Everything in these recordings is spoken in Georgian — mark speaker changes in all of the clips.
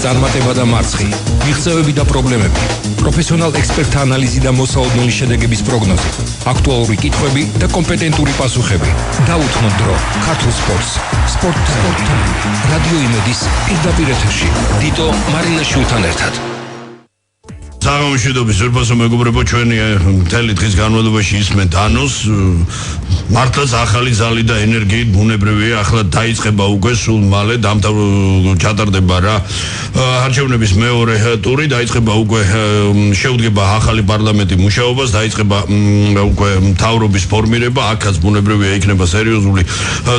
Speaker 1: წარმატება და მარცხი, მიღწევები და პრობლემები, პროფესიონალ ექსპერტთა ანალიზი და მოსაოდნელი შედეგების პროგნოზი, აქტუალური კითხვები და კომპეტენტური პასუხები. დაუთმოთ დრო ქართულ სპორტს. სპორტ რადიო იმედის პირდაპირ ეთერში. დიტო მარინაშვილთან ერთად.
Speaker 2: საღამოშვიდობის ზურბასო მეგობრებო, ჩვენი მთელი დღის განმავლობაში ისმენთ დანოს მართლაც ახალი ზალი და ენერგიით ბუნებრივია, ახლა დაიწყება უკვე სულ მალე ჩატარდება რა არჩევნების მეორე ტური, დაიწყება უკვე შეუდგება ახალი პარლამენტი მუშაობას, დაიწყება უკვე მთავრობის ფორმირება, აქაც ბუნებრივია იქნება სერიოზული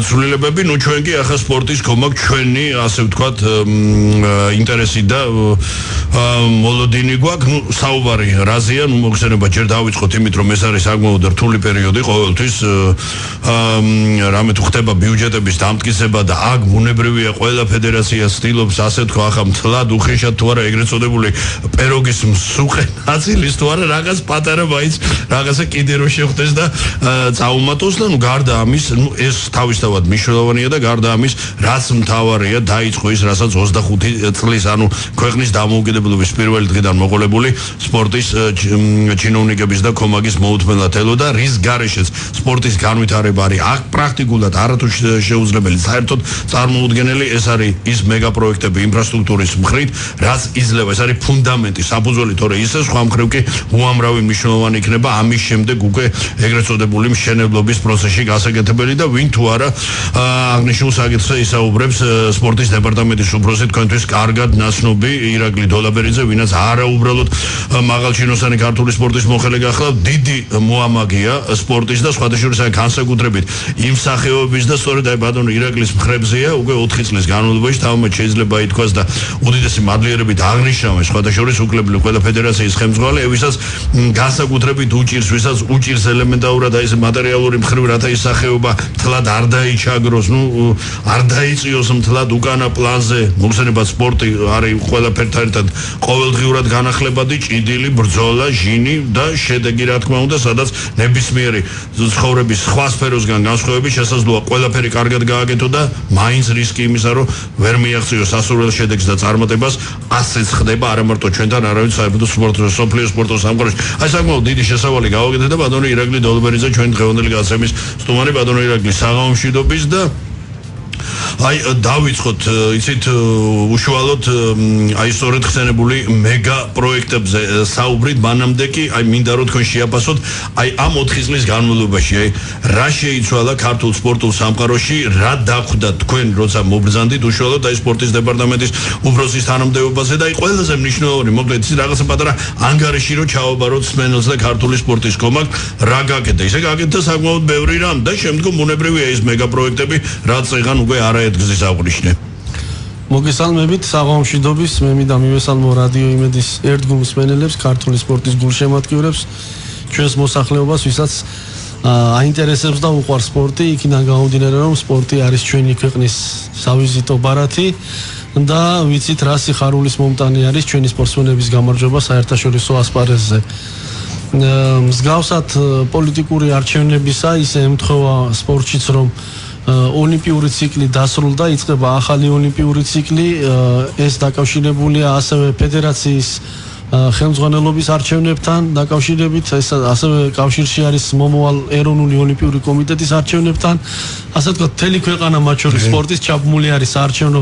Speaker 2: ცვლილებები. ნუ ჩვენ კი ახლა სპორტის ქომა ჩვენი, ასე ვთქვათ, ინტერესი და მოლოდინი გვაქვს. საუბარი რაზეა, მოგხსენება ჯერ დავიწყოთ იმით, რომ ეს არის საკმაოდ რთული პერიოდი ყოველთვის, რამე თუ ხდება ბიუჯეტების დამტკიცება და აქ ბუნებრივია ყველა ფედერაცია ცდილობს, ასე თქვა, ახლა მთლად უხეშად თუ არა ეგრეთ წოდებული პეროგის მსუყე ნაწილის თუ არა რაღაც პატარა მაინც რაღაცა კიდე რო შეხვდეს და წაუმატოს და ნუ გარდა ამის, ეს თავისთავად მნიშვნელოვანია და გარდა ამის რაც მთავარია, დაიწყო ის, რასაც 25 წლის, ანუ ქვეყნის დამოუკიდებლობის პირველი დღიდან მოყოლებული სპორტის ჩინოვნიკების და კომაგის მოუთმენლად ელოდა, რის გარეშეც სპორტის განვითარება არის აქ პრაქტიკულად არათუ შეუძლებელი, საერთოდ წარმოუდგენელი. ეს არის ის მეგა პროექტები ინფრასტრუქტურის მხრით, რაც იძლევა, ეს არის ფუნდამენტი, საფუძველი, თორე ისე სხვა მხრივ კი უამრავი მნიშვნელოვანი იქნება ამის შემდეგ უკვე ეგრეთ წოდებული მშენებლობის პროცესში გასაკეთებელი და ვინ თუ არა აღნიშნულ საკითხზე ისაუბრებს სპორტის დეპარტამენტის უფროსი, თქვენთვის კარგად ნაცნობი ირაკლი დოლაბერიძე, ვინაც არაუბრალოდ მაღალჩინოსანი ქართული სპორტის მოხელე გახლავთ, დიდი მოამაგეა სპორტის და სხვათა შორის განსაკუთრებით იმ სახეობების და სწორედ აი ბატონო ირაკლის მხრებზეა უკვე 4 წლის განმავლობაში თავმე შეიძლება ითქვას და უდიდესი მადლიერებით აღნიშნავენ სხვათა შორის უკლებლივ ყველა ფედერაციის ხელმძღვანელი, ვისაც განსაკუთრებით უჭირს, ვისაც უჭირს ელემენტარულად აი ეს მატერიალური მხრივ, რათა ის სახეობა მთლად არ დაიჩაგროს, ნუ არ დაიწიოს მთლად უკანა პლანზე. მოგხსენებათ, სპორტი არის ყველაფერთან ერთად ყოველდღიურად განახლებადი, ჭიდილი, ბრძოლა, ჟინი და შედეგი, რა თქმა უნდა, სადაც ნებისმიერი ცხოვრების სხვა სფეროსგან განსხვავებით შესაძლოა ყველაფერი კარგად გააკეთო და მაინც რისკი იმისა, რომ ვერ მიაღწიოს სასურველ შედეგს და წარმატებას, ასეც ხდება არა მარტო ჩვენთან, არავით საერთოდ სპორტის სოფლიო სპორტის სამყაროში. აი საკმაოდ დიდი შესავალი გავაკეთეთ და ბატონო ირაკლი დოლაბერიძე ჩვენ დღევანდელი გაცემის სტუმარი. ბატონო ირაკლი, საღამომშვიდობის და აი დავიწყოთ იცით უშუალოდ აი სწორედ ხსენებული მეგა პროექტებზე საუბრით, მანამდე კი აი მინდა რომ თქვენ შეაფასოთ აი ამ 4 წლის განმავლობაში აი რა შეიცვალა ქართულ სპორტულ სამყაროში, რა დახვდა თქვენ როცა მობრძანდით უშუალოდ აი სპორტის დეპარტამენტის უფროსის თანამდებობაზე და აი ყველაზე მნიშვნელოვანი მოკლედ ის რაღაცა პატარა ანგარიში რომ ჩააბაროთ სმენელს და ქართული სპორტის კომაკ რა გაკეთდა, ისე გაკეთდა საკმაოდ ბევრი რამ და შემდგომ ბუნებრივია ეს მეგა პროექტები რაც წეგან უკვე არაერთგზის აღვნიშნე.
Speaker 3: მოგესალმებით, საღამომშვიდობის, მე მინდა მივესალმო რადიო იმედის ერთგულ მსმენელებს, ქართული სპორტის გულშემატკივრებს, ჩვენს მოსახლეობას, ვისაც აინტერესებს და უყვარს სპორტი, იქიდან გამომდინარე, რომ სპორტი არის ჩვენი ქვეყნის სავიზიტო ბარათი და ვიცით რა სიხარულის მომტანი არის ჩვენი სპორტსმენების გამარჯვება საერთაშორისო ასპარეზზე. მსგავსად პოლიტიკური არჩევნებისა ისე ემთხვევა სპორტშიც, რომ ოლიმპიური ციკლი დასრულდა, იწყება ახალი ოლიმპიური ციკლი, ეს დაკავშირებულია ასევე ფედერაციის ხელმძღვანელობის არჩევნებთან დაკავშირებით, ეს ასევე კავშირში არის მომავალ ეროვნული ოლიმპიური კომიტეტის არჩევნებთან, ასე ვთქვათ, მთელი ქვეყანა მათ შორის სპორტის ჩაბმული არის საარჩევნო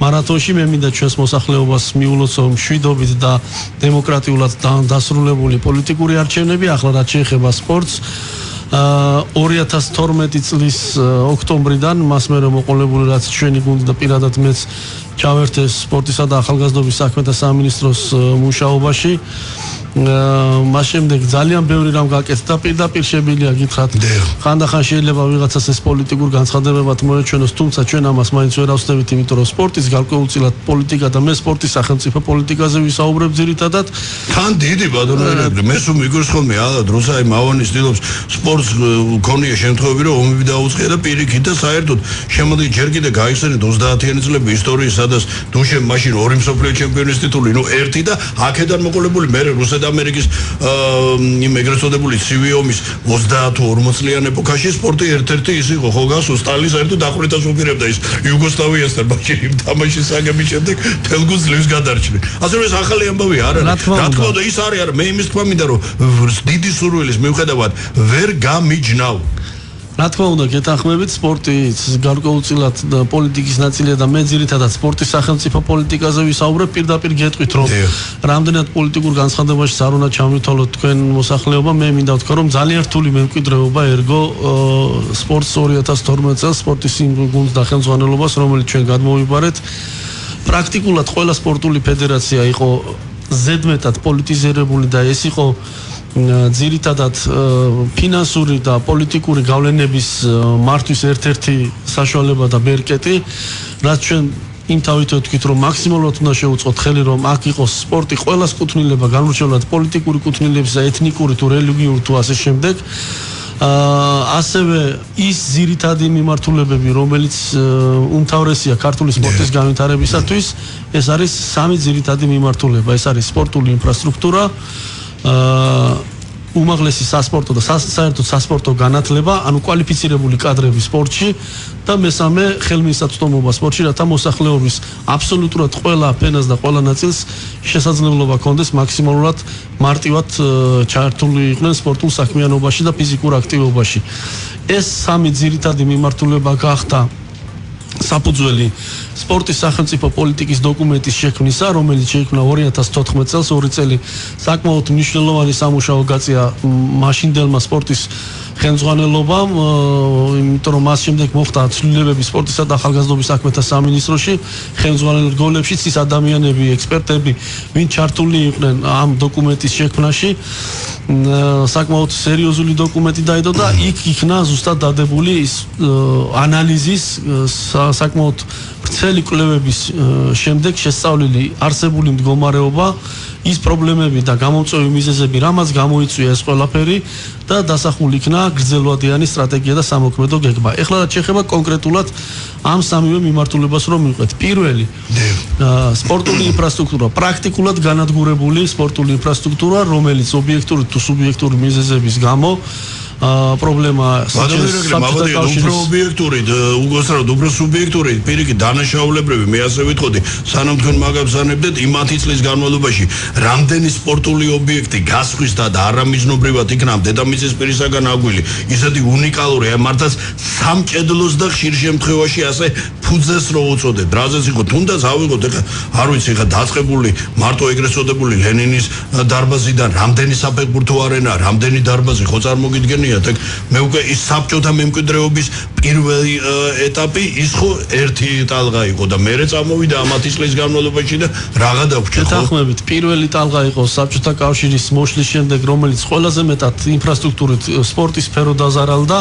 Speaker 3: მარათონში. მე მინდა ჩვენს მოსახლეობას მიულოცო მშვიდობით და დემოკრატიულად დასრულებული პოლიტიკური არჩევნები, ახლა რაც შეეხება სპორტს. 2012 წლის ოქტომბრიდან მას მერე მოყოლებული, რაც ჩვენი გუნდი და პირადად მეც ჩავერთე სპორტისა და ახალგაზრდობის საქმეთა სამინისტროს მუშაობაში. მას შემდეგ ძალიან ბევრი რამ გაკეთდა, პირდაპირ შეგვიძლია გითხრათ, ხანდახან შეიძლება ვიღაცას ეს პოლიტიკურ განცხადებებად მოეჩვენოს, თუმცა ჩვენ ამას მაინც ვერ ავსდებით, იმიტომ რომ სპორტის გარკვეულწილად პოლიტიკა და მე სპორტის სახელმწიფო პოლიტიკაზე ვისაუბრებ ძირითადად.
Speaker 2: თან დიდი ბატონო ირაკლი, მე სულ მიგოს ხოლმე ალად, როცა აი მავანი ცდილობს სპორტს გქონია შემთხვევები, რომ ომები დაუწყია და პირიქით და საერთოდ შემოდი ჯერ კიდე გაიხსენეთ 30-იანი წლები ისტორიის, სადაც დუშემ მაშინ 2 მსოფლიო ჩემპიონის ტიტული, ნუ 1 და აქედან მოყოლებული მე რუსეთ რუსეთ ამერიკის იმ ეგრეთ წოდებული ცივი ომის 30-40 წლიან ეპოქაში სპორტი ერთ-ერთი ის იყო ხო გასულ სტალინის საერთოდ დახვრიტას უპირებდა ის იუგოსლავიასთან ბაჭირი თამაშის საგების შემდეგ თელგუს ძლივს გადარჩნენ ასე რომ ეს ახალი ამბავი არ არის რა თქმა უნდა ის არის არა მე იმის თქვა მინდა რომ დიდი სურვილის მიუხედავად ვერ გამიჯნავ
Speaker 3: რა თქმა უნდა გეთანხმებით სპორტის გარკვეულწილად პოლიტიკის ნაწილია და მე ძირითადად სპორტის სახელმწიფო პოლიტიკაზე ვისაუბრებ პირდაპირ გეტყვით რომ რამდენად პოლიტიკურ განცხადებაში არ უნდა ჩამოთვალოთ თქვენ მოსახლეობა მე მინდა ვთქვა რომ ძალიან რთული მემკვიდრეობა ერგო სპორტს 2012 წელს სპორტის გუნდს და ხელმძღვანელობას რომელიც ჩვენ გადმოვიბარეთ პრაქტიკულად ყველა სპორტული ფედერაცია იყო ზედმეტად პოლიტიზირებული და ეს იყო ძირითადად ფინანსური და პოლიტიკური გავლენების მართვის ერთ-ერთი საშუალება და ბერკეტი რაც ჩვენ იმთავით ვთქვით რომ მაქსიმალურად უნდა შევუწყოთ ხელი რომ აქ იყოს სპორტი ყველას კუთვნილება განურჩევლად პოლიტიკური კუთვნილების და ეთნიკური თუ რელიგიური თუ ასე შემდეგ ასევე ის ძირითადი მიმართულებები რომელიც უმთავრესია ქართული სპორტის განვითარებისათვის ეს არის სამი ძირითადი მიმართულება ეს არის სპორტული ინფრასტრუქტურა უმაღლესი სასპორტო და საერთოდ სასპორტო განათლება, ანუ კვალიფიცირებული კადრები სპორტში და მესამე ხელმისაწვდომობა სპორტში, რათა მოსახლეობის აბსოლუტურად ყველა ფენას და ყველა ნაწილს შესაძლებლობა ჰქონდეს მაქსიმალურად მარტივად ჩართული იყვნენ სპორტულ საქმიანობაში და ფიზიკურ აქტივობაში. ეს სამი ძირითადი მიმართულება გახდა საფუძველი სპორტის სახელმწიფო პოლიტიკის დოკუმენტის შექმნისა, რომელიც შეიქმნა 2014 წელს, 2 წელი საკმაოდ მნიშვნელოვანი სამუშაო გაწია მაშინდელმა სპორტის ხელმძღვანელობამ, იმიტომ რომ მას შემდეგ მოხდა ცვლილებები სპორტისა და ახალგაზრდობის საქმეთა სამინისტროში, ხელმძღვანელ რგოლებშიც ის ადამიანები, ექსპერტები, ვინ ჩართული იყვნენ ამ დოკუმენტის შექმნაში, საკმაოდ სერიოზული დოკუმენტი დაიდო და იქ იქნა ზუსტად დადებული ის ანალიზის საკმაოდ ვრცელი კვლევების შემდეგ შესწავლილი არსებული მდგომარეობა ის პრობლემები და გამომწვევი მიზეზები რამაც გამოიწვია ეს ყველაფერი და დასახული იქნა გრძელვადიანი სტრატეგია და სამოქმედო გეგმა. ეხლა რაც შეეხება კონკრეტულად ამ სამივე მიმართულებას რომ მივყვეთ. პირველი სპორტული ინფრასტრუქტურა, პრაქტიკულად განადგურებული სპორტული ინფრასტრუქტურა, რომელიც ობიექტური თუ სუბიექტური მიზეზების გამო პრობლემა
Speaker 2: უფრო ობიექტური, უგოსრად უფრო სუბიექტური, პირიქით დანაშაულებრივი, მე ასე ვიტყოდი, სანამ თქვენ მაგაბზანებდეთ, იმ 10 წლის განმავლობაში რამდენი სპორტული ობიექტი გასხვისდა და არამიზნობრივად იქნა დედამიწის პირისაგან აგვილი, ისეთი უნიკალური, მართლაც სამჭედლოს და ხშირ შემთხვევაში ასე ფუძეს რო უწოდეთ, რაზეც იყო, თუნდაც ავიღოთ, ეხლა არ ვიცი, ეხლა დაწყებული მარტო ეგრეთ წოდებული ლენინის დარბაზიდან რამდენი საფეხბურთო არენა, რამდენი დარბაზი ხო წარმოგიდგენია მე უკვე ის საბჭოთა მემკვიდრეობის პირველი ეტაპი ის ხო ერთი ტალღა იყო და მერე წამოვიდა ამ 10 წლის განმავლობაში და რაღა დაგვჭირდა ხო?
Speaker 3: გეთანხმებით, პირველი ტალღა იყო საბჭოთა კავშირის მოშლის შემდეგ, რომელიც ყველაზე მეტად ინფრასტრუქტურით სპორტის სფერო დაზარალდა.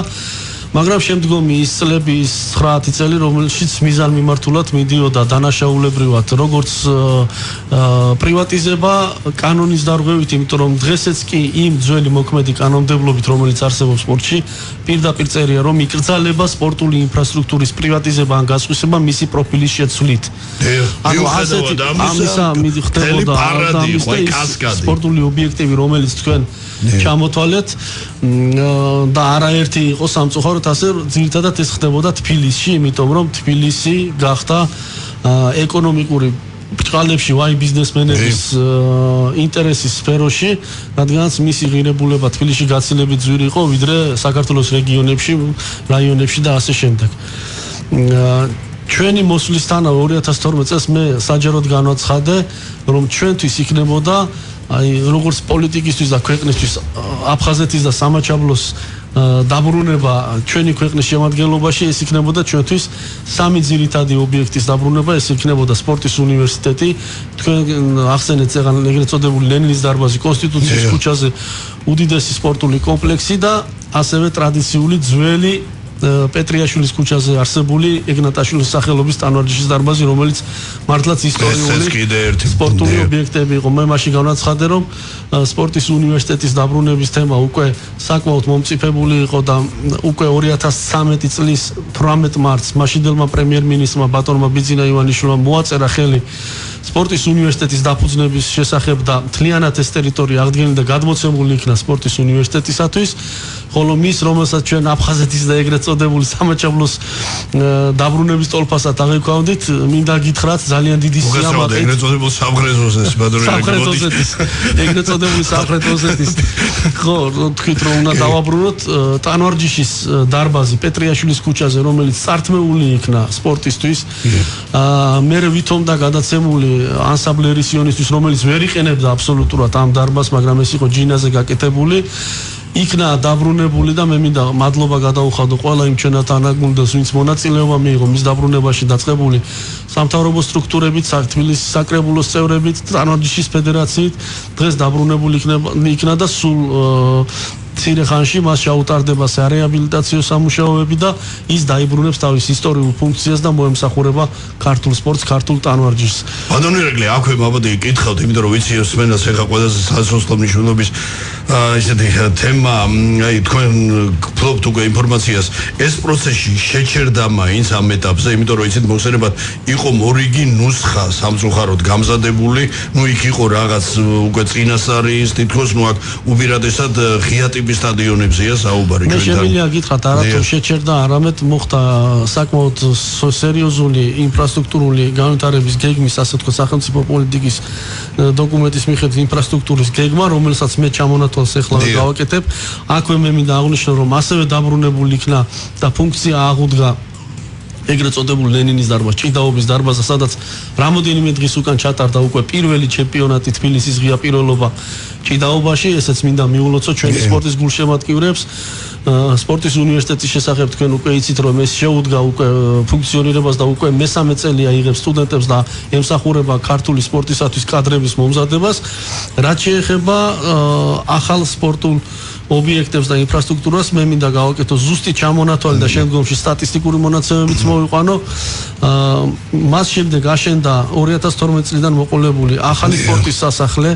Speaker 3: მაგრამ შემდგომი ის წლები, 9 წელი, რომელშიც მიზან მიმართულად მიდიოდა დანაშაულებრივად, როგორც პრივატიზება კანონის დარღვევით, იმიტომ რომ დღესაც კი იმ ძველი მოქმედი კანონმდებლობით, რომელიც არსებობს სპორტში, პირდაპირ წერია, რომ იკრძალება სპორტული ინფრასტრუქტურის პრივატიზება ან გასხვისება მისი პროფილის შეცვლით. ანუ ასეთი ამისა ხდებოდა სპორტული ობიექტები, რომელიც თქვენ ჩამოთვალეთ და არაერთი იყო სამწუხაროდ ასე ძირითადად ეს ხდებოდა თბილისში, იმიტომ რომ თბილისი გახდა ეკონომიკური ბრწყალებში ვაი ბიზნესმენების ინტერესის სფეროში, რადგანაც მისი ღირებულება თბილისში გაცილებით ძვირი იყო, ვიდრე საქართველოს რეგიონებში, რაიონებში და ასე შემდეგ. ჩვენი მოსვლისთანავე 2012 წელს მე საჯაროდ განვაცხადე, რომ ჩვენთვის იქნებოდა აი როგორც პოლიტიკისთვის და ქვეყნისთვის აფხაზეთის და სამაჩაბლოს დაბრუნება ჩვენი ქვეყნის შემადგენლობაში ეს იქნებოდა ჩვენთვის სამი ძირითადი ობიექტის დაბრუნება ეს იქნებოდა სპორტის უნივერსიტეტი თქვენ ახსენეთ წეგან ეგრეთ წოდებული ლენინის დარბაზი კონსტიტუციის ქუჩაზე უდიდესი სპორტული კომპლექსი და ასევე ტრადიციული ძველი პეტრიაშვილის ქუჩაზე არსებული ეგნატაშვილის სახელობის ტანვარჯიშის დარბაზი, რომელიც მართლაც ისტორიული სპორტული ობიექტები იყო. მე მაშინ განაცხადე, რომ სპორტის უნივერსიტეტის დაბრუნების თემა უკვე საკმაოდ მომწიფებული იყო და უკვე 2013 წლის 18 მარტს მაშინდელმა პრემიერ-მინისტრმა ბატონმა ბიძინა ივანიშვილმა მოაწერა ხელი სპორტის უნივერსიტეტის დაფუძნების შესახებ და მთლიანად ეს ტერიტორია აღდგენილი და გადმოცემული იქნა სპორტის უნივერსიტეტისათვის, ხოლო მის, რომელსაც ჩვენ აფხაზეთის და ეგრეთ წოდებული სამაჩაბლოს დაბრუნების ტოლფასად აღიქვამდით, მინდა გითხრათ ძალიან დიდი სიამაყით
Speaker 2: ეგრეთ წოდებულ სამხრეთ ოსეთის
Speaker 3: ეგრეთ წოდებული სამხრეთ ოსეთის ხო თქვით რომ უნდა დავაბრუნოთ ტანვარჯიშის დარბაზი პეტრიაშვილის ქუჩაზე, რომელიც წართმეული იქნა სპორტისთვის. მე ვითომ და გადაცემული ანსამბლერის იონისთვის, რომელიც ვერ იყენებდა აბსოლუტურად ამ დარბაზს, მაგრამ ეს იყო ჯინაზე გაკეთებული. იქნა დაბრუნებული და მე მინდა მადლობა გადაუხადო ყველა იმ ჩვენათ ანაგმუნდელს, ვინც მონაწილეობა მიიღო მის დაბრუნებაში დაწყებული სამთავრობო სტრუქტურებით, თბილისის საკრებულოს წევრებით, ტანვარჯიშის ფედერაციით. დღეს დაბრუნებული იქნა და სულ მცირე ხანში მას შეუტარდება სარეაბილიტაციო სამუშაოები და ის დაიბრუნებს თავის ისტორიულ ფუნქციას და მოემსახურება ქართულ სპორტს, ქართულ ტანვარჯიშს.
Speaker 2: ბატონო რეგლე, აქვე მაბადი გითხავთ, იმიტომ რომ ვიცი სმენას ეხა ყველაზე სასოსლო მნიშვნელობის ესეთი თემა, აი თქვენ ფლობთ უკვე ინფორმაციას, ეს პროცესი შეჩერდა მაინც ამ ეტაპზე, იმიტომ რომ იცით მოხსენებათ იყო მორიგი ნუსხა სამწუხაროდ გამზადებული, ნუ იქ იყო რაღაც უკვე წინასარის, თითქოს ნუ აქ უპირატესად ღია ტიპის სტადიონებზეა საუბარი ჩვენთან.
Speaker 3: მე შემიძლია გითხრათ, არათუ შეჩერდა, არამედ მოხდა საკმაოდ სერიოზული ინფრასტრუქტურული განვითარების გეგმის, ასე ვთქვათ, სახელმწიფო პოლიტიკის დოკუმენტის მიხედვით ინფრასტრუქტურის გეგმა, რომელსაც მე ჩამონათვალს ეხლა გავაკეთებ. აქვე მე მინდა აღვნიშნო, რომ ასევე დაბრუნებული იქნა და ფუნქცია აღუდგა ეგრეთ წოდებული ლენინის დარბაზ, ჭიდაობის დარბაზა, სადაც რამოდენიმე დღის უკან ჩატარდა უკვე პირველი ჩემპიონატი თბილისის ღია პირველობა ჭიდაობაში. ესეც მინდა მიულოცო ჩვენი სპორტის გულშემატკივრებს. სპორტის უნივერსიტეტის შესახებ თქვენ უკვე იცით, რომ ეს შეუდგა უკვე ფუნქციონირებას და უკვე მესამე წელია იღებს სტუდენტებს და ემსახურება ქართული სპორტისათვის კადრების მომზადებას. რაც შეეხება ახალ სპორტულ ობიექტებს და ინფრასტრუქტურას, მე მინდა გავაკეთო ზუსტი ჩამონათვალი და შემდგომში სტატისტიკური მონაცემებიც მოვიყვანო. მას შემდეგ აშენდა 2012 წლიდან მოყოლებული ახალი სპორტის სასახლე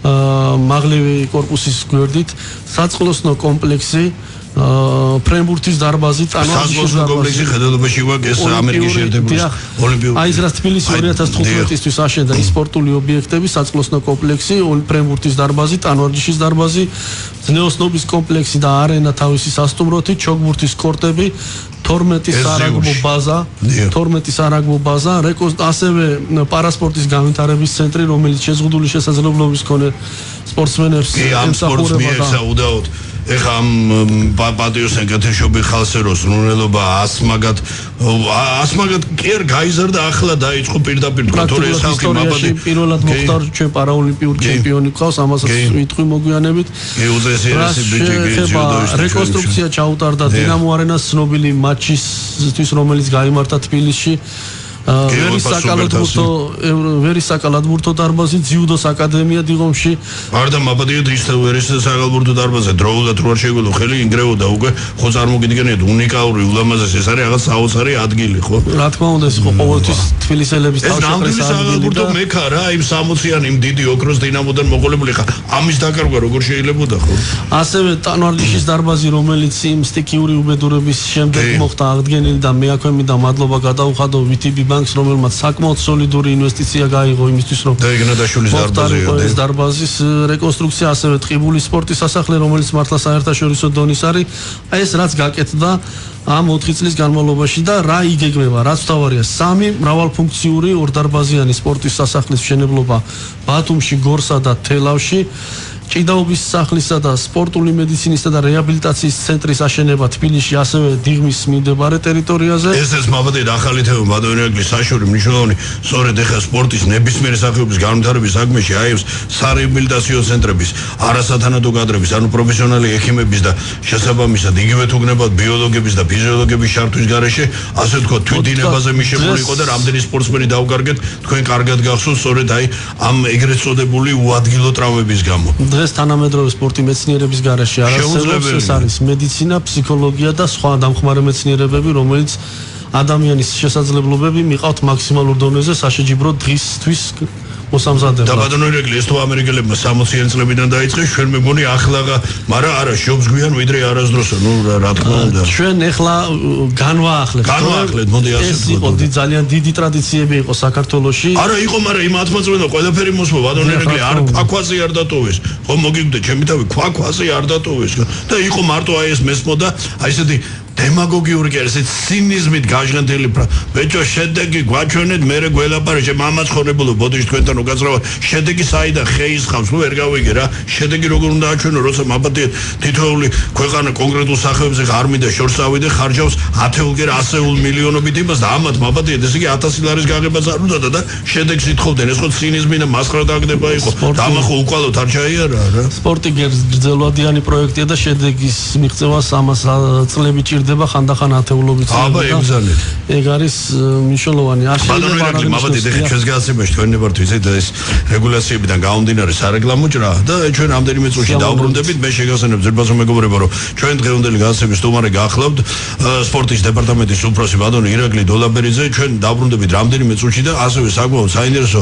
Speaker 3: მაღლივი კორპუსის გვერდით, საწყლოსნო კომპლექსი, ფრენბურთის დარბაზი,
Speaker 2: ტანვარჯიშის კომპლექსი ხედელობაში ვაკ ეს ამერიკის შეერთებული ოლიმპიური.
Speaker 3: აი ეს რაც თბილისი 2015-ისთვის აშენდა ის სპორტული ობიექტები, საწყლოსნო კომპლექსი, ფრენბურთის დარბაზი, ტანვარჯიშის დარბაზი, ზნეოსნობის კომპლექსი და არენა თავისი სასტუმროთი, ჩოგბურთის კორტები, 12 სარაგბო ბაზა, ასევე პარასპორტის განვითარების ცენტრი, რომელიც შეზღუდული შესაძლებლობის მქონე სპორტსმენებს ემსახურება და ეხა
Speaker 2: ამ პატიოს ეკეთეშობი ხალხეროს ზრუნველობა ასმაგად კი არ გაიზარდა, ახლა დაიწყო პირდაპირ თორე ეს ხალხი მაბადი
Speaker 3: პირველად მოხდა ჩვენ პარაოლიმპიური ჩემპიონი ყავს, ამასაც ვიტყვი მოგვიანებით. რეკონსტრუქცია ჩაუტარდა დინამო არენას ცნობილი მატჩისთვის, რომელიც გაიმართა თბილისში. ვერის საკალათბურთო დარბაზი, ძიუდოს აკადემია დიღომში.
Speaker 2: არდა მაბადია ის ვერის საკალათბურთო დარბაზი დროულად რო არ შეგვიძლია ხელი ინგრეოდა უკვე, ხო წარმოგიდგენიათ უნიკალური ულამაზესი ეს არის რაღაც საოცარი ადგილი, ხო?
Speaker 3: რა თქმა უნდა, ეს იყო ყოველთვის თბილისელების თავშეყრის ადგილი და
Speaker 2: მექა რა, იმ 60-იანი იმ დიდი ოქროს დინამოდან მოყოლებული ხა. ამის დაკარგვა როგორ შეიძლებოდა, ხო?
Speaker 3: ასევე ტანვარჯიშის დარბაზი, რომელიც იმ სტიქიური უბედურების შემდეგ მოხდა აღდგენილი და მე აქვე მინდა მადლობა გადაუხადო VTB ბანკს, რომელმაც საკმაოდ სოლიდური ინვესტიცია გაიღო იმისთვის, რომ
Speaker 2: დაიგნადაშვილის
Speaker 3: ეს დარბაზის რეკონსტრუქცია, ასევე ტყიბულის სპორტის სასახლე, რომელიც მართლა საერთაშორისო დონის არის, ეს რაც გაკეთდა ამ 4 წლის განმავლობაში და რა იგეგმება, რაც თავარია 3 მრავალფუნქციური ორდარბაზიანი სპორტის სასახლის მშენებლობა ბათუმში, გორსა და თელავში, ჭიდაობის სახლისა და სპორტული მედიცინისა და რეაბილიტაციის ცენტრის აშენება თბილისში, ასევე დიღმის მიმდებარე ტერიტორიაზე.
Speaker 2: ეს მაბადია ახალი თემა, ბატონი საშური მნიშვნელოვანი, სწორედ ეხა სპორტის ნებისმიერი სახეობის განვითარების საქმეში აიღებს სარეაბილიტაციო ცენტრების, არასათანადო კადრების, ანუ პროფესიონალი ექიმების და შესაბამისად იგივე თუ გნებავთ ბიოლოგების და ფიზიოლოგების შარტვის გარეშე, ასე ვთქვათ, თვითდინებაზე მიშებული იყო და რამდენი სპორტსმენი დავკარგეთ, თქვენ კარგად გახსოვთ, სწორედ აი ამ ეგრეთ წოდებული უადგილო ტრავმების გამო.
Speaker 3: დღეს თანამედროვე სპორტი მეცნიერების გარეშე არსებობს, ეს არის მედიცინა, ფსიქოლოგია და სხვა დამხმარე მეცნიერებები, რომელიც ადამიანის შესაძლებლობები მიყავთ მაქსიმალურ დონეზე საშეჯიბრო დღისთვის მოსამზადებლად.
Speaker 2: და ბატონო ირაკლი ეს თუ ამერიკელებმა 60-იან წლებიდან დაიწყეს, ჩვენ მეგონი ახლა, მაგრამ არა შობს გვიან ვიდრე არასდროსო, ნუ რა თქმა უნდა.
Speaker 3: ჩვენ ეხლა განვაახლეთ.
Speaker 2: განვაახლეთ, მოდი ასე
Speaker 3: ეს იყო ძალიან დიდი ტრადიციები იყო საქართველოში.
Speaker 2: არა იყო, მაგრამ იმ 10 წლიდან ყველაფერი მოსვა, ბატონო ირაკლი არ ქვაქვაზე არ დატოვეს. ხო მოგიგდე, ჩემი თავი ქვაქვაზე არ დატოვეს და იყო მარტო აი ეს მესმოდა, აი ესეთი დემაგოგიური კი არის, ეს ცინიზმით გაჟღენდილი ბეჭო შედეგი გვაჩვენეთ, მერე გველაპარაკე, მამაც ხონებულო ბოდიში თქვენთან უკაცრავად, შედეგი საიდან ხეის ხავს, ნუ ვერ გავიგე რა, შედეგი როგორ უნდა აჩვენო, როცა მაბადია თითოეული ქვეყანა კონკრეტულ სახეებზე არ მინდა შორს ავიდე, ხარჯავს 10-ულ 100 მილიონობით იმას და ამათ მაბადია, ესე იგი 1000 ლარის გაღებაც არ უნდა და შედეგს ითხოვდნენ, ეს ხო ცინიზმი და მასხრა დაგდება იყო. და ამა ხო უკვალოდ არ ჩაიარა რა.
Speaker 3: სპორტი გრძელვადიანი პროექტია და შედეგის მიღწევა 300 წლები ჭირდება ხანდახან ათეულობით
Speaker 2: აბა ებზალეთ.
Speaker 3: ეგ არის მნიშვნელოვანი. არ შეიძლება
Speaker 2: არა მაბადია ჩვენს გასაცემაში თქვენ ნებართ ვიცით ეს რეგულაციებიდან გამომდინარე სარეკლამო ჭრა და ჩვენ ამდენიმე წუთში დავბრუნდებით მე შეგახსენებ ძირფასო მეგობრებო რომ ჩვენ დღევანდელი გასაცემის სტუმარი გახლავთ სპორტის დეპარტამენტის უფროსი ბატონი ირაკლი დოლაბერიძე ჩვენ დავბრუნდებით რამდენიმე წუთში და ასევე საკმაოდ საინტერესო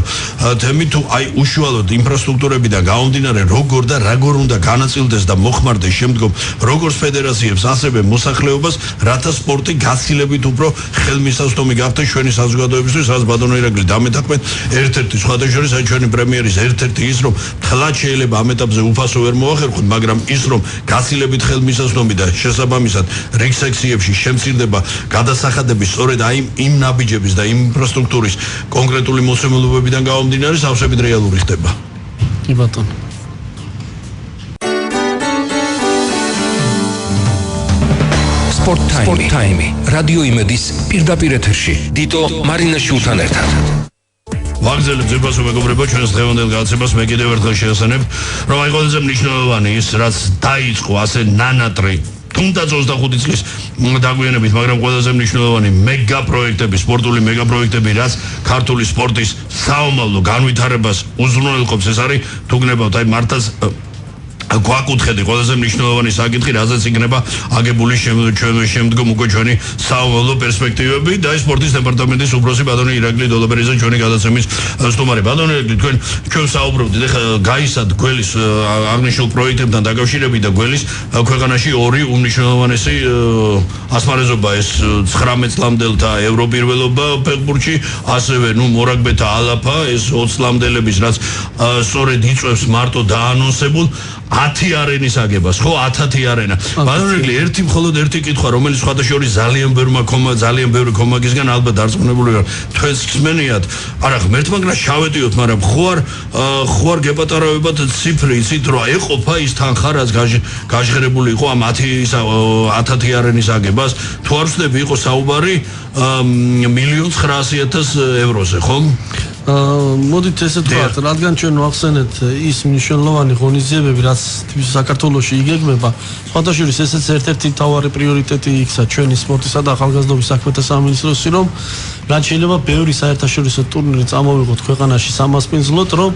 Speaker 2: თემით თუ აი უშუალოდ ინფრასტრუქტურებიდან გამომდინარე როგორ და როგორ უნდა განაწილდეს და მოხმარდეს შემდგომ როგორც ფედერაციებს ასევე მოსახლეობას რათა სპორტი გაცილებით უფრო ხელმისაწვდომი გახდეს ჩვენი საზოგადოებისთვის, რაც ბატონო ირაკლი დამეთანხმეთ ერთ-ერთი სხვათა შორის აი ჩვენი პრემიერის ერთ-ერთი ის რომ თლად შეიძლება ამ ეტაპზე უფასო ვერ მოახერხოთ, მაგრამ ის რომ გაცილებით ხელმისაწვდომი და შესაბამისად რიგ სექციებში შემცირდება გადასახადების სწორედ აი იმ ნაბიჯების და იმ ინფრასტრუქტურის კონკრეტული მოცემულობებიდან გამომდინარე სავსებით რეალური ხდება.
Speaker 3: კი ბატონო.
Speaker 1: Sport Time. Radio Imedis პირდაპირ ეთერში. დიტო მარინაშვილთან ერთად.
Speaker 2: ვაგზელებ ძებასო მეგობრებო ჩვენს დღევანდელ გადაცემას მე კიდევ ერთხელ შევასწავლებ რომ აი ყველაზე მნიშვნელოვანი ის რაც დაიწყო ასე ნანატრი თუნდაც 25 წლის დაგვიანებით, მაგრამ ყველაზე მნიშვნელოვანი მეგა პროექტები, სპორტული მეგა პროექტები, რაც ქართული სპორტის საომავლო განვითარებას უზრუნველყოფს, ეს არის თუ გნებავთ აი მართლაც გვაკუთხედი ყველაზე მნიშვნელოვანი საკითხი, რაზეც იქნება აგებული შემდგომ უკვე ჩვენი საომავლო პერსპექტივები და სპორტის დეპარტამენტის უფროსი ბატონი ირაკლი დოლაბერიძე ჩვენი გადაცემის სტუმარი. ბატონი ირაკლი, თქვენ ჩვენ საუბრობთ ეხლა გაისად გველის აღნიშნულ პროექტებთან დაკავშირებით და გველის ქვეყანაში ორი უმნიშვნელოვანესი ასპარეზობა ეს 19 წლამდელთა ევროპირველობა ფეხბურთში, ასევე ნუ მორაგბეთა ალაფა ეს 20 წლამდელების რაც სწორედ იწვევს მარტო დაანონსებულ 10 არენის აგებას, ხო 10 არენა. ბატონო ირაკლი, მხოლოდ ერთი კითხვა, რომელიც სხვადასხვა ძალიან ბევრი კომაგისგან ალბათ დარწმუნებული ვარ. თქვენს ხსმენიათ, არა ღმერთმა გრა შავეტიოთ, მაგრამ ხო არ გეპატარავებათ ციფრი, იცით რომ ეყოფა ის თანხა, რაც გაჟღერებული იყო ამ 10 არენის აგებას, თუ არ ვცდები იყო საუბარი 1,900,000 ევროზე, ხო?
Speaker 3: მოდით ესე ვთქვათ, რადგან ჩვენ ვახსენეთ ის მნიშვნელოვანი ღონისძიებები, რაც საქართველოში იგეგმება, სხვადასხვა ესეც ერთ-ერთი მთავარი პრიორიტეტი იქცა ჩვენი სპორტისა და ახალგაზრდობის საქმეთა სამინისტროსი, რომ რაც შეიძლება ბევრი საერთაშორისო ტურნირი წამოვიღოთ ქვეყანაში სამასპინძლოდ, რომ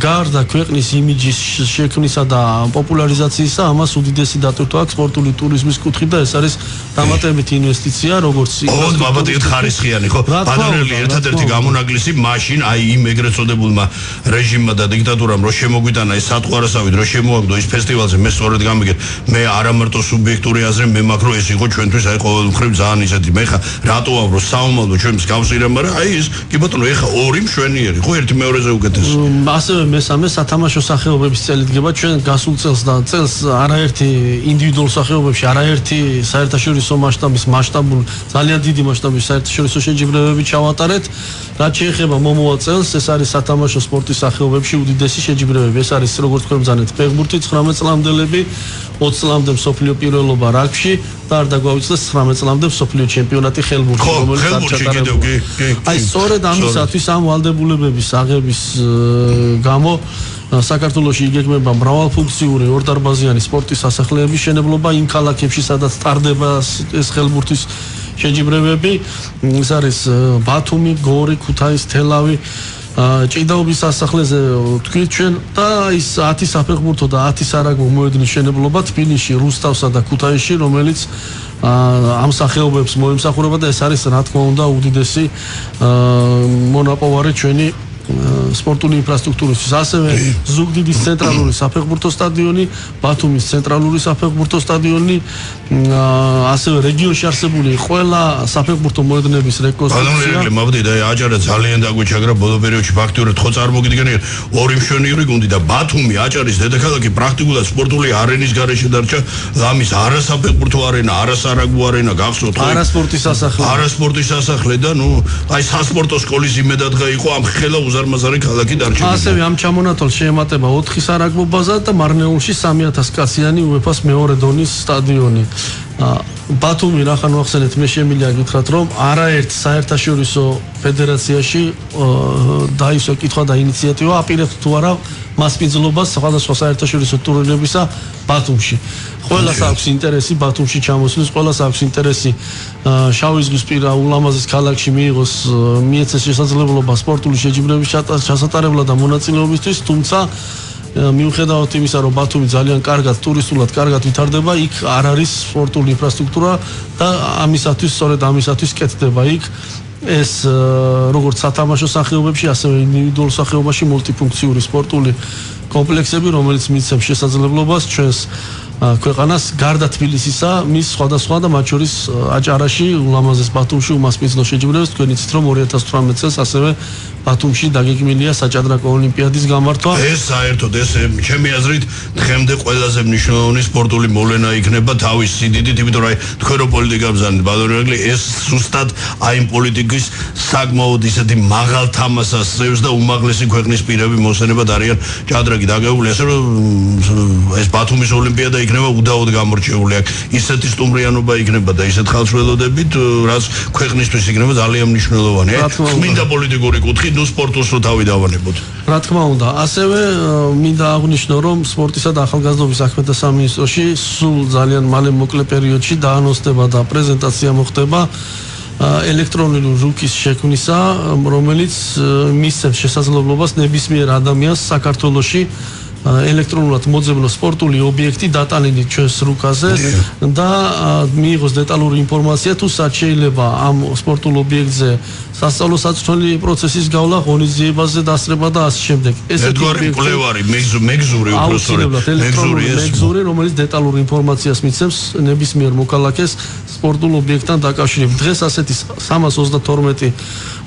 Speaker 3: გარდა ქვეყნის იმიჯის შექმნისა და პოპულარიზაციისა, ამას უდიდესი დატვირთვა აქვს სპორტული ტურიზმის კუთხით და ეს არის დამატებითი ინვესტიცია, როგორც
Speaker 2: მაბადიეთ ხარისხიანი, ხო? ბატონელი ერთადერთი გამონაკლისი მაშინ აი იმ ეგრეთ წოდებულმა რეჟიმმა და დიქტატურამ რო შემოგვიტანა ეს სატყუარასავით რო შემოაგდო ის ფესტივალზე მე სწორედ გამიგეთ მე არამარტო სუბიექტური აზრი მე მაქვს რომ ეს იყო ჩვენთვის აი ყოველ მხრივ ძალიან ისეთი მე ხა რატო ავრო საომალო ჩვენ მსგავსია მაგრამ აი ეს კი ბატონო ეხა ორი მშვენიერი ხო ერთი მეორეზე უკეთესი
Speaker 3: ასევე მესამე სათამაშო სახეობების წელი დგება ჩვენ გასულ წელს და წელს არაერთი ინდივიდუალურ სახეობებში არაერთი საერთაშორისო მასშტაბურ ძალიან დიდი მასშტაბის საერთაშორისო შეჯიბრებები ჩავატარეთ რაც შეეხება მომავალ წელს ეს არის სათამაშო სპორტის სახეობებში უდიდესი შეჯიბრებები ეს არის როგორც თქვენ ბრძანეთ ფეხბურთი 19 წლამდელები 20 წლამდე მსოფლიო პირველობა რაგბიში და არ დაგვავიწყდეს 19 წლამდე მსოფლიო ჩემპიონატი ხელბურთში რომელიც არ ჩატარებულა აი სწორედ ამისათვის ამ ვალდებულებების აღების გამო საქართველოში იგეგმება მრავალფუნქციური ორდარბაზიანი სპორტის სასახლეების მშენებლობა იმ ქალაქებში სადაც ტარდება ეს ხელბურთის შეჯიბრებები ეს არის ბათუმი, გორი, ქუთაისი, თელავი ჭიდაობის სასახლეზე თქვით ჩვენ და ის 10 საფეხბურთო და 10 სარაგბო მოედნის მშენებლობა თბილისში, რუსთავსა და ქუთაისში რომელიც ამ სახეობებს მოემსახურება და ეს არის რა თქმა უნდა უდიდესი მონაპოვარი ჩვენი სპორტული ინფრასტრუქტურისთვის, ასევე ზუგდიდის ცენტრალური საფეხბურთო სტადიონი, ბათუმის ცენტრალური საფეხბურთო სტადიონი, ასევე რეგიონში არსებული ყველა საფეხბურთო მოედნების რეკონსტრუქცია.
Speaker 2: ბატონო, მოვდით და აჭარა ძალიან დაგვიჩაგრა ბოლო პერიოდში ფაქტიურად ხო წარმოგიდგენია ორი მშვენიერი გუნდი და ბათუმი აჭარის დედაქალაქი პრაქტიკულად სპორტული არენის გარეშე დარჩა. ამის არასაფეხბურთო არენა, არასარაგბო არენა გახსოვთ ხო? არასპორტის სასახლე და აი სასპორტო სკოლის იმედადღა იყო ამ ხელა უზარმაზარი ქალაქი დარჩენილი.
Speaker 3: ასევე ამ ჩამონათვალს შეემატება 4 სარაგბო ბაზა და მარნეულში 3000 კაციანი UEFA-ს მეორე დონის სტადიონი. ბათუმი რახან ვახსენეთ, მე შემიძლია გითხრათ, რომ არაერთ საერთაშორისო ფედერაციაში დაისვა კითხვა და ინიციატივა აპირებთ თუ არა მასპინძლობას სხვადასხვა საერთაშორისო ტურნირებისა ბათუმში. ყველას აქვს ინტერესი ბათუმში ჩამოსვლის, ყველას აქვს ინტერესი შავი ზღვისპირა ულამაზეს ქალაქში მიეცეს შესაძლებლობა სპორტული შეჯიბრების ჩასატარებლად და მონაწილეობისთვის, თუმცა მიუხედავად იმისა, რომ ბათუმი ძალიან კარგად ტურისტულად კარგად ვითარდება, იქ არ არის სპორტული ინფრასტრუქტურა და სწორედ ამისათვის კეთდება იქ ეს როგორც სათამაშო სახეობებში, ასევე ინდივიდუალურ სახეობაში მულტიფუნქციური სპორტული კომპლექსები, რომელიც მისცემს შესაძლებლობას ჩვენს ქვეყანას გარდა თბილისისა, მის სხვადასხვა და მათ შორის აჭარაში, ულამაზეს ბათუმში უმასპინძლო შეჯიბრებას. თქვენ იცით, რომ 2018 წელს ასევე ბათუმში დაგეგმილია საჭადრაკო ოლიმპიადის გამართვა.
Speaker 2: ეს საერთოდ ეს ჩემი აზრით დღემდე ყველაზე მნიშვნელოვანი სპორტული მოვლენა იქნება თავის სიდიდით, იმიტომ რომ თქვენ რო პოლიტიკა ბრძანეთ, ბატონო, ეს ზუსტად აი იმ პოლიტიკის საკმაოდ ისეთი მაღალ თამასას წევს და უმაღლესი ქვეყნის პირები მოსვენებად არიან ჭადრაკი დაგებული, ასე რომ ეს ბათუმის ოლიმპიადა იქნება უდაოდ გამორჩეული აქ. ისეთი სტუმრიანობა იქნება და ისეთ ხალხშველოდებით, რაც ქვეყნისთვის იქნება ძალიან მნიშვნელოვანი. მინდა პოლიტიკური კუთხით სპორტს რო თავი დავანებოთ.
Speaker 3: რა თქმა უნდა, ასევე მინდა აღვნიშნო, რომ სპორტისა და ახალგაზრდობის საქმეთა სამინისტროში სულ ძალიან მალე მოკლე პერიოდში დაანონსდება და პრეზენტაცია მოხდება ელექტრონული რუკის შექმნისა, რომელიც მისცემს შესაძლებლობას ნებისმიერ ადამიანს საქართველოში ელექტრონულად მოძებნო სპორტული ობიექტი დატანილი ჩვენს რუკაზე და მიიღოს დეტალური ინფორმაცია, თუ სად შეიძლება ამ სპორტულ ობიექტზე სასწავლო საწვრთნელი პროცესის გავლა, ღონისძიებაზე დასწრება და ასე შემდეგ.
Speaker 2: ესეთი მკვლევარი მეგზური
Speaker 3: მეგზური, რომელიც დეტალურ ინფორმაციას მიცემს ნებისმიერ მოქალაქეს სპორტულ ობიექტთან დაკავშირებით. დღეს ასეთი 332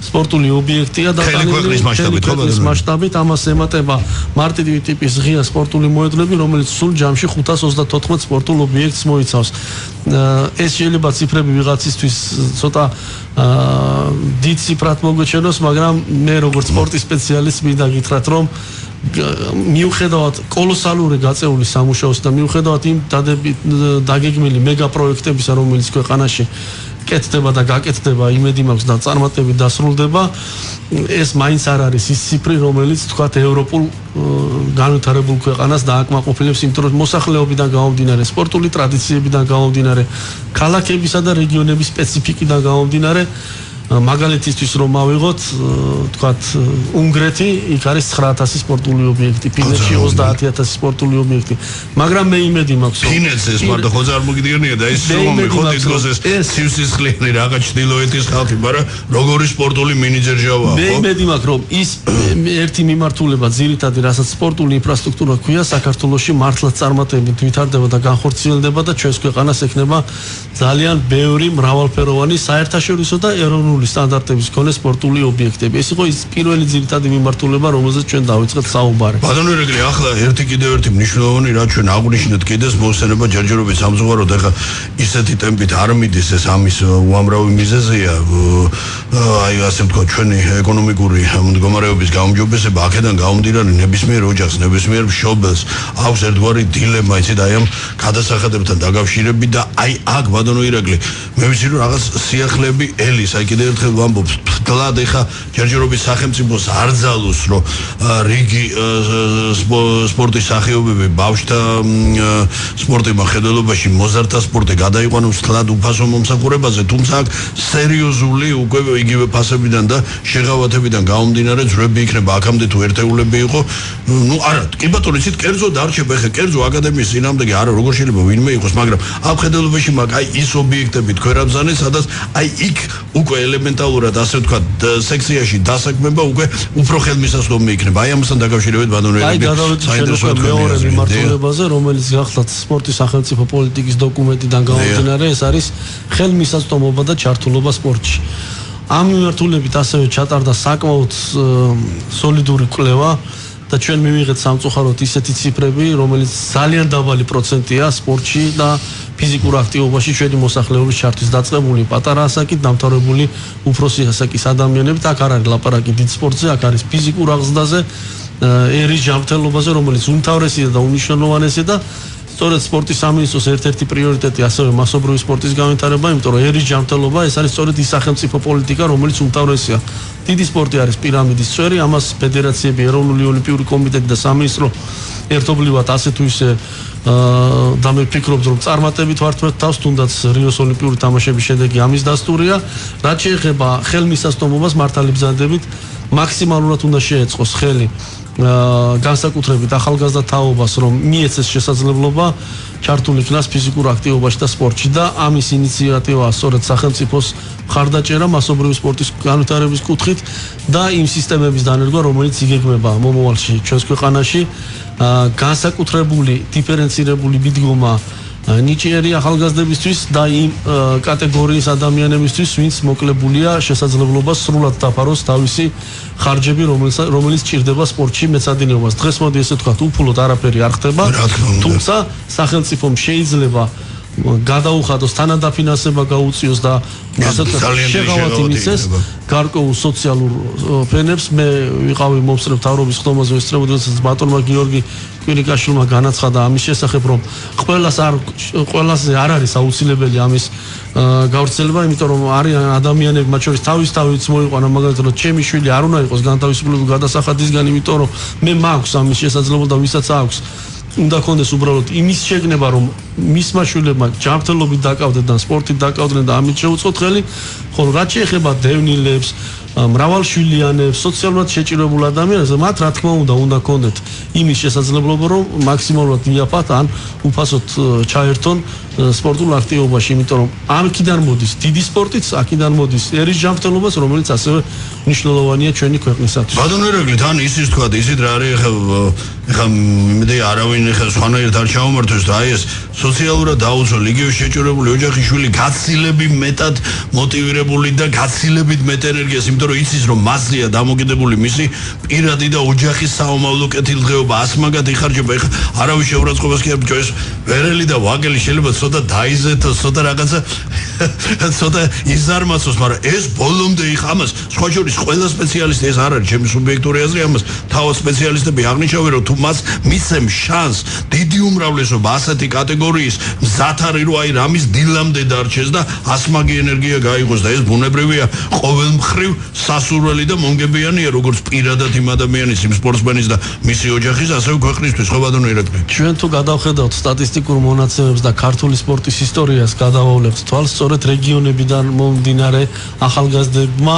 Speaker 3: სპორტული ობიექტია დატანილი ქვეყნის მასშტაბით, ამას ემატება მარტივი ტიპის ღია სპორტული მოედნები, რომელიც სულ ჯამში 534 სპორტულ ობიექტს მოიცავს. ეს შეიძლება ციფრები ვიღაცისთვის ცოტა დიდ ციფრად მოგვეჩვენოს, მაგრამ მე როგორც სპორტის სპეციალისტი მინდა გითხრათ, რომ მიუხედავად კოლოსალური გაწეული სამუშაოს და მიუხედავად იმ დაგეგმილი მეგა პროექტებისა, რომელიც ქვეყანაში კეთდება და გაკეთდება, იმედი მაქვს და წარმატებით დასრულდება, ეს მაინც არ არის ის ციფრი, რომელიც თქვათ ევროპულ განვითარებულ ქვეყანას დააკმაყოფილებს, იმიტომ რომ მოსახლეობიდან გამომდინარე, სპორტული ტრადიციებიდან გამომდინარე, ქალაქებისა და რეგიონების სპეციფიკიდან გამომდინარე, მაგალითისთვის რომ ავიღოთ, თქვათ, უნგრეთი, იქ არის 9000 სპორტული ობიექტი, ფინეთში 30000 სპორტული ობიექტი. მაგრამ მე იმედი მაქვს, რომ
Speaker 2: ფინეთს ეს მარტო ხო წარმოგიდგენია და ეს სომი ხო თითქოს ეს სივსისხლიანი რაღაც ჩრდილოეთის ხალხი, მაგრამ როგორი სპორტული მინიძერჟავაა, ხო?
Speaker 3: მე იმედი მაქვს, რომ ის ერთი მიმართულება, ძირითადი, რასაც სპორტული ინფრასტრუქტურა ქვია, საქართველოში მართლაც წარმატებით ვითარდება და განხორციელდება და ჩვენს ქვეყანას ექნება ძალიან ბევრი მრავალფეროვანი საერთაშორისო და ეროვნული სტანდარტების მქონე სპორტული ობიექტები. ეს იყო ის პირველი ძირითადი მიმართულება, რომელზეც ჩვენ დავიწყეთ საუბარი.
Speaker 2: ბატონო რეგლი, ახლა კიდევ ერთი მნიშვნელოვანი, რაც ჩვენ აღვნიშნეთ კიდეს, მოხსენება ჯერჯერობით სამზღვაროდ, ახლა ისეთი ტემპით არ მიდის ეს ამის უამრავი მიზეზია, აი ასე ვთქვათ, ჩვენი ეკონომიკური მდგომარეობის გაუმჯობესება, აქედან გამომდინარე ნებისმიერ ოჯახს, ნებისმიერ მშობელს აქვს ერთგვარი დილემა, იცით, აი ამ გადასახადებთან დაკავშირებით და აი აქ ბატონო ირაკლი, მე ვიცი რომ რაღაც სიახლეები ელის, აი კიდევ ერთხელ ვამბობ, ფთლად ეხა ჯერჯერობით სახელმწიფოს არ ძალოს, რომ რიგი სპორტის სახეობები ბავშვთა სპორტის მხედველობაში მოზარდთა სპორტი გადაიყვანოს ფთლად უფასო მომსახურებაზე, თუმცა აქ სერიოზული უკვე იგივე ფასებიდან და შეღავათებიდან გამომდინარე ძრები იქნება აქამდე თუ ერთეულები იყო, არა, კი ბატონო, იცით, კერძო დარჩება, ეხა კერძო აკადემიის წინააღმდეგი არა, როგორ შეიძლება ვინმე იყოს, მაგრამ ამ მხედველობაში მაგ აი ის ობიექტები თქვენ რაბზანეთ, სადაც აი იქ უკვე ელემენტალურად ასე ვთქვათ სექციაში დასაქმება უკვე უფრო ხელმისაწვდომი იქნება. აი ამასთან დაკავშირებით ბატონო
Speaker 3: აი გადავიდეთ მეორე მიმართულებაზე, რომელიც გახლავთ სპორტის სახელმწიფო პოლიტიკის დოკუმენტიდან გამომდინარე, ეს არის ხელმისაწვდომობა და ჩართულობა სპორტში. ამ მიმართულებით ასევე ჩატარდა საკმაოდ სოლიდური კვლევა და ჩვენ მივიღეთ სამწუხაროდ ისეთი ციფრები, რომელიც ძალიან დაბალი პროცენტია სპორტში და ფიზიკურ აქტივობაში ჩვენი მოსახლეობის ჩართვის დაწყებული პატარა ასაკით დამთავრებული უფროსი ასაკის ადამიანებით. აქ არ არის ლაპარაკი დიდ სპორტზე, აქ არის ფიზიკურ აღზრდაზე, ერის ჯანმრთელობაზე, რომელიც უმთავრესია და უმნიშვნელოვანესია და სწორედ სპორტის სამინისტროს ერთ-ერთი პრიორიტეტი ასევე მასობრივი სპორტის განვითარება, იმიტომ რომ ერის ჯანმრთელობა ეს არის სწორედ ის სახელმწიფო პოლიტიკა, რომელიც უმთავრესია. დიდი სპორტი არის პირამიდის წვერი, ამას ფედერაციები, ეროვნული ოლიმპიური კომიტეტი და სამინისტრო ერთობლივად ასე თუ ისე და მე ვფიქრობ, რომ წარმატებით ვართ თავს, თუნდაც რიოს ოლიმპიური თამაშების შედეგი ამის დასტურია. რაც შეეხება ხელმისაწვდომობას მართალი ბრძანდებით, მაქსიმალურად უნდა შეეწყოს ხელი განსაკუთრებით ახალგაზრდა თაობას, რომ მიეცეს შესაძლებლობა ჩართული იქნას ფიზიკურ აქტივობაში და სპორტში და ამის ინიციატივაა სწორედ სახელმწიფოს მხარდაჭერა მასობრივი სპორტის განვითარების კუთხით და იმ სისტემების დანერგვა, რომელიც იგეგმება მომავალში ჩვენს ქვეყანაში, განსაკუთრებული დიფერენცირებული მიდგომა ნიჭიერი ახალგაზრდებისთვის და იმ კატეგორიის ადამიანებისთვის, ვინც მოკლებულია შესაძლებლობა სრულად დაფაროს თავისი ხარჯები, რომელიც ჭირდება სპორტში მეცადინეობას. დღეს მოდი ესე ვთქვათ, უფულოდ არაფერი არ ხდება, თუმცა სახელმწიფომ შეიძლება გადაუხადოს თანადაფინანსება გაუწიოს და ასე ვთქვათ შეღავათ იმისეს გარკვეულ სოციალურ ფენებს. მე ვიყავი მომსწრე მთავრობის ხდომაზე ესწრებოდი, როდესაც ბატონმა გიორგი კვირიკაშვილმა განაცხადა ამის შესახებ, რომ ყველასზე არ არის აუცილებელი ამის გავრცელება, იმიტომ რომ არიან ადამიანები, მათ შორის თავის მოიყვანა, მაგალითად, რომ ჩემი შვილი არ უნდა იყოს განთავისუფლებული გადასახადისგან, იმიტომ რომ მე მაქვს ამის შესაძლებლობა და ვისაც აქვს უნდა კონდეს უბრალოდ იმის შეგნება, რომ მისმა შვილებმა ჯანმრთელობით დაკავდნენ და სპორტით დაკავდნენ და ამით შეუწყოთ ხელი, ხოლო რაც შეეხება დევნილებს, მრავალშვილიანებს, სოციალურად შეჭირებულ ადამიანებს, მათ რა თქმა უნდა კონდეთ იმის შესაძლებლობა, რომ მაქსიმალურად იაფათ ან უფასოდ ჩაერთონ სპორტულ აქტივობაში, იმიტომ რომ ამქიდან მოდის დიდი სპორტიც, აქედან მოდის ერის ჯანმრთელობას, რომელიც ასევე მნიშვნელოვანია ჩვენი ქვეყნისათვის.
Speaker 2: ბატონო ერეკლი, თან ისიც თქვა, ისიც რა არის ეხლა იმედი არავინ ეხლა სხვანაირად არ ჩაუმართვეს და აი ეს სოციალურად დაუცველ იგივე შეჭირებული ოჯახის შვილი გაცილებით მეტად მოტივირებული და გაცილებით მეტ ენერგიას, იმიტომ რომ იცის რომ მასზეა დამოკიდებული მისი პირადი და ოჯახის საომავლო კეთილდღეობა, ასმაგად იხარჯება. ეხლა არავის შეურაცხყოფას კი არ ბჭოს ვერელი და ვაგელი შეიძლება ცოტა დაიზეთოს, ცოტა რაღაცა ცოტა იზარმაცოს, მაგრამ ეს ბოლომდე ამას სხვა შორის ყველა სპეციალისტი, ეს არ არის ჩემი სუბიექტური აზრი, ამას თავად სპეციალისტები აღნიშნავენ, რომ თუ მას მისცემ შანს დიდი უმრავლესობა ასეთი კატეგორიის მზად არის, რომ აი რამის დილამდე დარჩეს და ასმაგი ენერგია გაიღოს და ეს ბუნებრივია ყოველ მხრივ სასურველი და მონგებიანია, როგორც პირადად იმ ადამიანის, იმ სპორტსმენის და მისი ოჯახის, ასევე ქვეყნისთვის. ხო ბატონო ერეკლი,
Speaker 3: ჩვენ თუ გადავხედავთ სტატისტიკურ მონაცემებს და ქართული სპორტის ისტორიას გადავავლებთ თვალს, სწორედ რეგიონებიდან მომდინარე ახალგაზრდებმა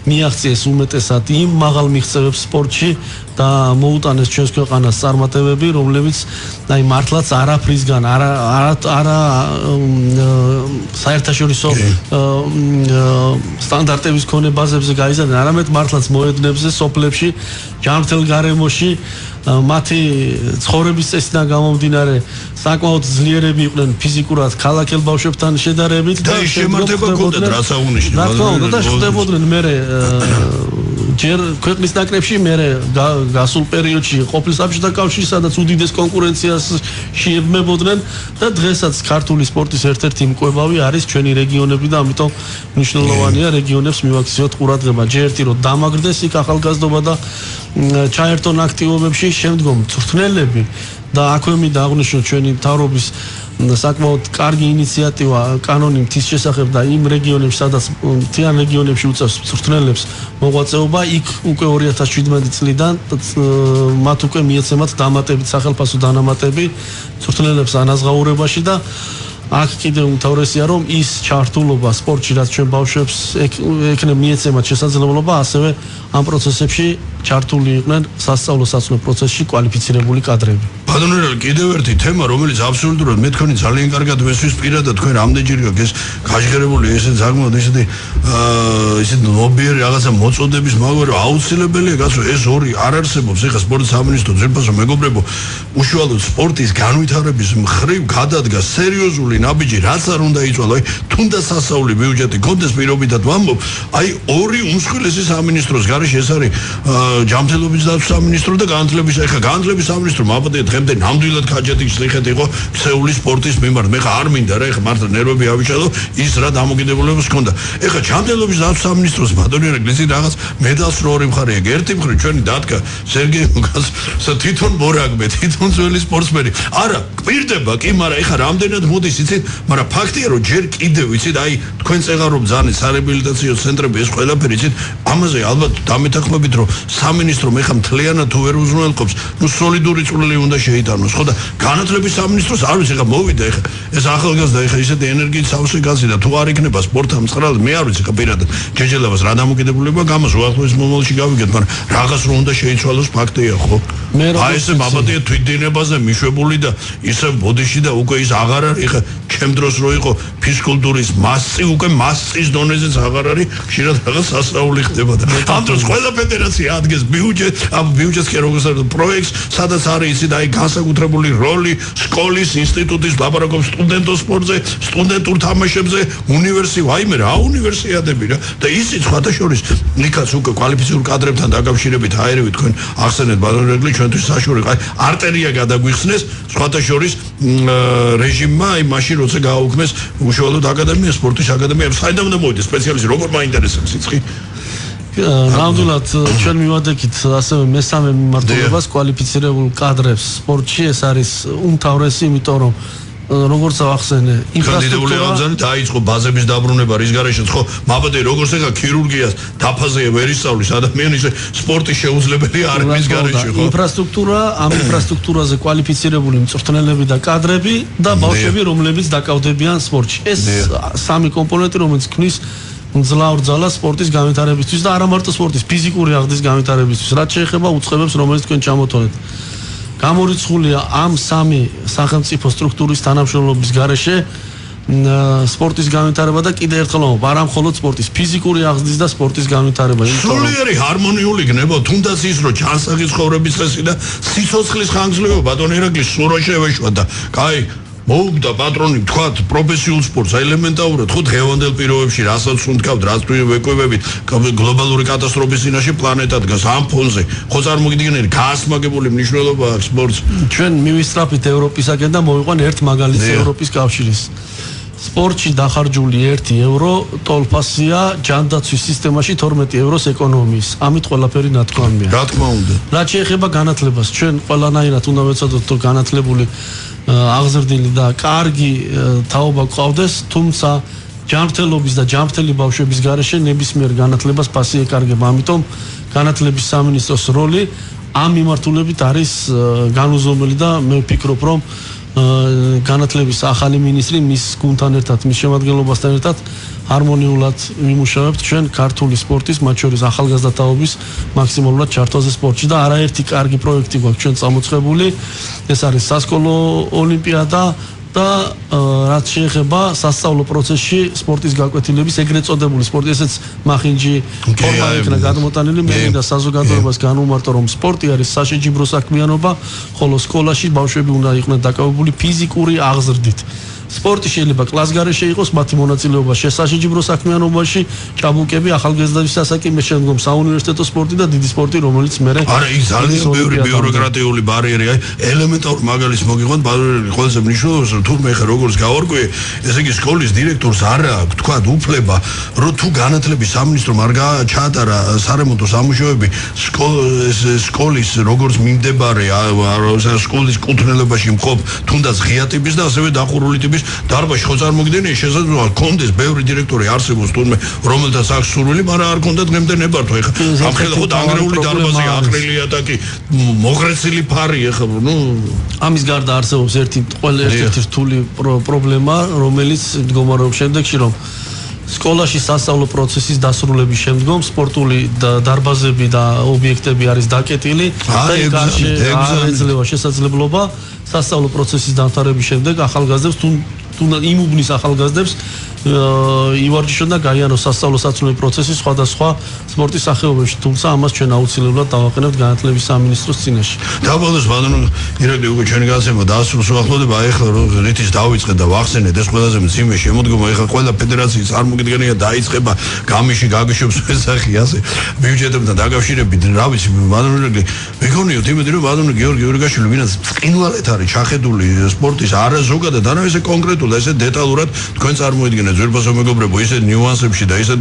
Speaker 3: მიაღწიეს უმეტესად იმ მაღალ მიღწევებს სპორტში და მოუტანეს ჩვენს ქვეყანას წარმატებები, რომლებიც აი მართლაც არაფრისგან არა საერთაშორისო სტანდარტების მქონე ბაზებზე გაიზარდნენ, არამედ მართლაც მოედნებზე, სოფლებში, ჯანმრთელ გარემოში მათი ცხოვრების წესიდან გამომდინარე საკმაოდ ძლიერები იყვნენ ფიზიკურად ქალაქელ ბავშვებთან შედარებით
Speaker 2: და შემართება ჰქონდათ, რაც აღნიშნე.
Speaker 3: რა თქმა უნდა, და ხვდებოდნენ მე ჯერ ქვეყნის ნაკრებში, მე გასულ პერიოდში ყოფილ საბჭოთა კავშირში, სადაც უდიდეს კონკურენციას შეებმებოდნენ და დღესაც ქართული სპორტის ერთ-ერთი მკვლევარი არის ჩვენი რეგიონები და ამიტომ მნიშვნელოვანია რეგიონებს მივაქციოთ ყურადღება. ჯერ ერთი რომ დამაგრდეს იქ ახალგაზრდობა და ჩაერთონ აქტივობებში, შემდგომ წვრთნელები და აქვე მინდა აღვნიშნო ჩვენი მთავრობის საკმაოდ კარგი ინიციატივა კანონი მთის შესახებ და იმ რეგიონებში, სადაც მთიან რეგიონებში უწევს წვრთნელებს მოღვაწეობა, იქ უკვე 2017 წლიდან მათ უკვე მიეცემათ დამატებით სახელფასო დანამატები წვრთნელებს ანაზღაურებაში და აქ კიდევ უმთავრესია რომ ის ჩართულობა სპორტში რაც ჩვენ ბავშვებს ექნება მიეცემათ შესაძლებლობა ასევე ამ პროცესებში ჩართული იყვნენ სასწავლო საცნო პროცესში კვალიფიცირებული კადრები.
Speaker 2: ბატონო კიდევ ერთი თემა რომელიც აბსოლუტურად მე თქვენი ძალიან კარგად ვესვის პირადად თქვენ რამდენჯერ გაგეს გაჟღერებული ესე ზაგმოდ ისეთი ნობიერი რაღაცა მოწოდების მაგრამ აუცილებელია გასო ეს ორი არ არსებობს ეხა სპორტის სამინისტრო ძირფასო მეგობრებო უშუალოდ სპორტის განვითარების მხრივ გადადგა სერიოზული ნაბიჯი რაც არ უნდა იწვალო თუნდაც სასწაული ბიუჯეტი კონდეს პირობითად ვამბობ აი ორი უმსხვილესი სამინისტროს გარეშე ეს არის ჯანმრთელობის დაცვის სამინისტრო და განათლების ეხა განათლების სამინისტრო მაბადე დღემდე ნამდვილად ქაჯეთის სიხეთ იყო ქცეული სპორტის მიმართ მე ხა არ მინდა რა ეხა მართლა ნერვები ავიჭადო ის რა დამოკიდებულებას ჰქონდა ეხა ჯანმრთელობის დაცვის სამინისტროს ბატონიერა გლისი რაღაც მედალს რო ორი მხარე აქვს ერთი მხრივ ჩვენი დადგა სერგეი ლუკას თვითონ მორაგბე თვითონ ძველი სპორტსმენი არა კვირდება კი მაგრამ ეხა რამდენად მოდის იცით მაგრამ ფაქტია რომ ჯერ კიდევ იცით აი თქვენ წეღარო ბძანის სარეაბილიტაციო ცენტრები ეს ყველაფერი იცით ამაზე ალბათ დამეთანხმებით რომ სამინისტრო მე ხა მთლიანად თუ ვერ უზრუნველყოფს ნუ სოლიდური წვლილი უნდა შეიტანოს ხო და განათლების სამინისტროს არ ვიცი ხა მოვიდა ეხა ეს ახალგაზრდა ეხა ისეთი ენერგიით სავსე გაზიდა თუ არ იქნება სპორტთან მწყრალი მე არ ვიცი ხა პირადად ჯეჯელებას რა დამოკიდებულება გამოს უახლოეს მომავალში გავიგეთ მაგრამ რაღაც რო უნდა შეიცვალოს ფაქტია ხო აი ესე მაბადია თვითდინებაზე მიშვებული და ისე ბოდიში და უკვე ის აღარ არის ეხა ჩემ დროს რო იყო ფიზკულტურის მასწი უკვე მასწის დონეზეც აღარ არის ხშირად რაღაც სასწაული ხდება და ამ დროს ყველა ფედერაცია ადგენს ბიუჯეტს კი როგორც პროექტს სადაც არის იცით აი განსაკუთრებული როლი სკოლის ინსტიტუტის ლაპარაკობს სტუდენტო სპორტზე სტუდენტურ თამაშებზე ვაიმე რა უნივერსიადები რა და ისიც სხვათა შორის ნიკაც უკვე კვალიფიციურ კადრებთან დაკავშირებით აერევი თქვენ ახსენეთ ბატონრეგლი ჩვენთვის საშუალო აი არტერია გადაგვიხსნეს სხვათა შორის რეჟიმმა აი მაშინ როცა გააუქმეს უშუალოდ აკადემია სპორტის აკადემია საერთოდ უნდა მოვიდეს სპეციალისტი როგორ მაინტერესებს სიცხი
Speaker 3: ნამდვილად ჩვენ მივადექით ასევე მესამე მიმართულებას კვალიფიცირებულ კადრებს სპორტში ეს არის უმთავრესი იმიტომ რომ როგორც ახსენე
Speaker 2: ინფრასტრუქტურა დაიწყო ბაზების დაბრუნება რის გარეშეც ხო მაბადე როგორც ეხა ქირურგიას დაფაზე ვერ ისწავლის ადამიანის სპორტის შეუძლებელი არ არის გარეშე ხო
Speaker 3: ინფრასტრუქტურა ამ ინფრასტრუქტურაზე კვალიფიცირებული მწვრთნელები და კადრები და ბავშვები რომლებიც დაკავდებიან სპორტში ეს სამი კომპონენტი რომელიც ქმნის მძლავრ ძალას სპორტის განვითარებისთვის და არა მარტო სპორტის ფიზიკური აღზრდის განვითარებისთვის რაც შეეხება უწყებებს რომელიც თქვენ ჩამოთვალეთ გამორიცხულია ამ სამი სახელმწიფო სტრუქტურის თანამშრომლობის გარეშე სპორტის განვითარება და კიდევ ერთხელ ვამბობ არა მხოლოდ სპორტის ფიზიკური აღზრდის და სპორტის განვითარება
Speaker 2: სულიერი ჰარმონიული გნება თუნდაც ის რომ ჯანსაღი ცხოვრების წესი და სიცოცხლის ხანგრძლივობა ბატონი ერაგლის სურო შევეშვა და კაი მოუგდა პატრონი თქვათ პროფესიულ სპორტს ელემენტარულად ხო დღევანდელ პირობებში რასაც უნდათ რაც ვეკვებებით გლობალური კატასტროფის წინაშე პლანეტა დგას ამ ფონზე ხო წარმოგიდგენთ გაასმაგებული მნიშვნელობა აქვს სპორტს
Speaker 3: ჩვენ მივისწრაფით ევროპისაკენ და მოვიყვან ერთ მაგალითს ევროპის კავშირის სპორტში დახარჯული 1 ევრო ტოლფასია ჯანდაცვის სისტემაში 12 ევროს ეკონომიის ამით ყველაფერი ნათქვამია
Speaker 2: რა თქმა უნდა
Speaker 3: რაც შეეხება განათლებას ჩვენ ყველანაირად უნდა ვეცადოთ რომ განათლებული აღზრდილი და კარგი თაობა გყავდეს, თუმცა ჯანმრთელობის და ჯანმრთელი ბავშვების გარეშე ნებისმიერ განათლებას ფასი ეკარგება. ამიტომ განათლების სამინისტროს როლი ამ მიმართულებით არის განუზომელი და მე ვფიქრობ, რომ განათლების ახალი მინისტრი მის გუნდთან ერთად, მის შემადგენლობასთან ერთად ჰარმონიულად ვიმუშავებთ ჩვენ ქართული სპორტის, მათ შორის ახალგაზრდა თაობის მაქსიმალურად ჩართვაზე სპორტში და არაერთი კარგი პროექტი გვაქვს ჩვენ წამოწყებული. ეს არის სასკოლო ოლიმპიადა და რაც შეეხება სასწავლო პროცესში სპორტის გაკვეთილების ეგრეთ წოდებული სპორტი, ესეც მახინჯი ფორმა იქნა გადმოტანილი, მე მინდა საზოგადოებას განვუმარტო, რომ სპორტი არის საშეჯიბრო საქმიანობა, ხოლო სკოლაში ბავშვები უნდა იყვნენ დაკავებული ფიზიკური აღზრდით. სპორტი შეიძლება კლასგარეშე იყოს, მათი მონაწილეობა შესაჩიჯიბრო საქმიანობაში, ჭაბუკები, ახალგაზრდების ასაკი, მე შემდგომ საუნივერსიტეტო სპორტი და დიდი სპორტი, რომელიც მე
Speaker 2: არა, ის ძალიან ბევრი ბიუროკრატიული ბარიერი, აი, ელემენტარულ მაგალითს მოგიყვანთ, ბარიერი ყველაზე მნიშვნელოვანია, რომ თურმე ხა როგორც გავარკვიე, ესე იგი სკოლის დირექტორს არ აქვს, თქვა, უფლება, რომ თუ განათლების სამინისტრომ არ ჩაატარა სარემონტო სამუშაოები სკოლის როგორც მიმდებარე სკოლის კუთვნილებაში მყოფ თუნდაც ღია ტიპის და ასევე დახურული ტიპის დარბაზში ხო წარმოგიდგენია შესაძლოა კონდეს ბევრი დირექტორი არსებობს თუნდაც რომელთაც აქვს სურვილი, მაგრამ არ კონდა დღემდე ნებართვა. ეხლა ამ ხელა ხო დანგრეული დარბაზი აყრილია და კი მოღრეცილი ფარი ეხლა
Speaker 3: ამის გარდა არსებობს ერთ-ერთი რთული პრობლემა, რომელიც მდგომარეობს შემდეგში, რომ სკოლაში სასწავლო პროცესის დასრულების შემდგომ სპორტული დარბაზები და ობიექტები არის დაკეტილი და არ ეძლევა შესაძლებლობა სასწავლო პროცესის დამთავრების შემდეგ ახალგაზრდებს თუნდაც იმუბნის ახალგაზრდებს ივარჯიშონ და გაიაროს სასწავლო საცვლელი პროცესი სხვადასხვა სპორტის სახეობებში, თუმცა ამას ჩვენ აუცილებლად დავაყენებთ განათლების სამინისტროს წინაშე.
Speaker 2: დაბალოს ბატონო ირაკლი უკვე ჩვენი განსება დაასრულოს უახლოვდება, ეხლა რითიც დავიწყეთ და ვახსენეთ ეს ყველაზე მძიმე შემოდგომა, ეხლა ყველა ფედერაციის წარმოგიდგენია დაიწყება გამიში გაგიშობს ვესახი ასე ბიუჯეტებთან დაკავშირებით, რა ვიცი ბატონო ირაკლი მეგონიოთ იმედი რომ ბატონო გიორგი იურგაშვილი ვინაც წინვალეთ არის ჩახედული სპორტის არა ზოგადად არა ესე კონკრეტულად და ესე დეტალურად თქვენ წარმოიდგინეთ ძვირფასო მეგობრებო ისე ნიუანსებში და ისე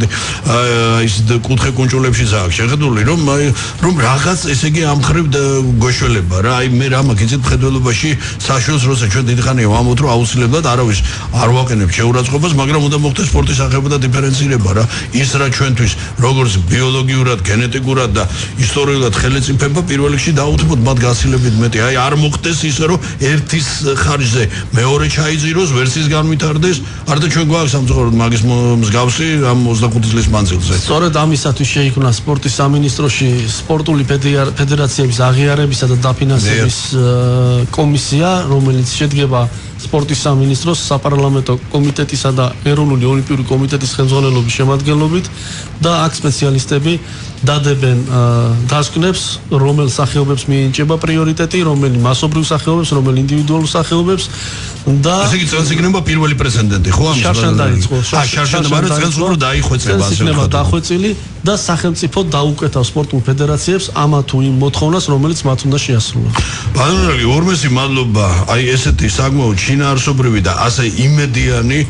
Speaker 2: ის კუთხე კუნჭულებში აქვს შეხედული რომ რაღაც ესე იგი ამხრივ გოშველება რა აი მე რა მაქვს იცით მხედველობაში საშუალოს როცა ჩვენ დიდხანია ვამბობთ რომ აუცილებლად არავის არ ვაყენებ შეურაცხყოფას მაგრამ უნდა მოხდეს სპორტის სახეობა და დიფერენცირება რა ის რა ჩვენთვის როგორც ბიოლოგიურად გენეტიკურად და ისტორიულად ხელისუფლება პირველ რიგში დაუთმოთ მათ გასილებით მეტი აი არ მოხდეს ისე რომ ერთის ხარჯზე მეორე ჩაიძიროს ვერსის განვითარდეს არ და ჩვენ გვაქვს სამწუხაროდ მაგის მსგავსი ამ 25 წლის მანძილზე.
Speaker 3: სწორედ ამისათვის შეიქმნა სპორტის სამინისტროში სპორტული ფედერაციების აღიარებისა და დაფინანსების კომისია, რომელიც შედგება სპორტის სამინისტროს, საპარლამენტო კომიტეტისა და ეროვნული ოლიმპიური კომიტეტის ხელმძღვანელობის შემადგენლობით და აქ სპეციალისტები დადებენ დასკვნებს, რომელ სახეობებს მიენიჭება პრიორიტეტი, რომელი მასობრივ სახეობებს, რომელ ინდივიდუალურ სახეობებს და
Speaker 2: ესე იგი წელს იქნება პირველი პრეცედენტი, ხო ამის?
Speaker 3: შარშან დაიწყო.
Speaker 2: შარშან მაგრამ წელს უფრო დაიხვეწება ასე.
Speaker 3: იქნება დახვეწილი და სახელმწიფო დაუკეთავს სპორტულ ფედერაციებს ამა თუ იმ მოთხოვნას, რომელიც მათ უნდა შეასრულოს.
Speaker 2: ბატონო ორმესი მადლობა. აი ესეთი საკმაოდ შინაარსობრივი და ასე იმედიანი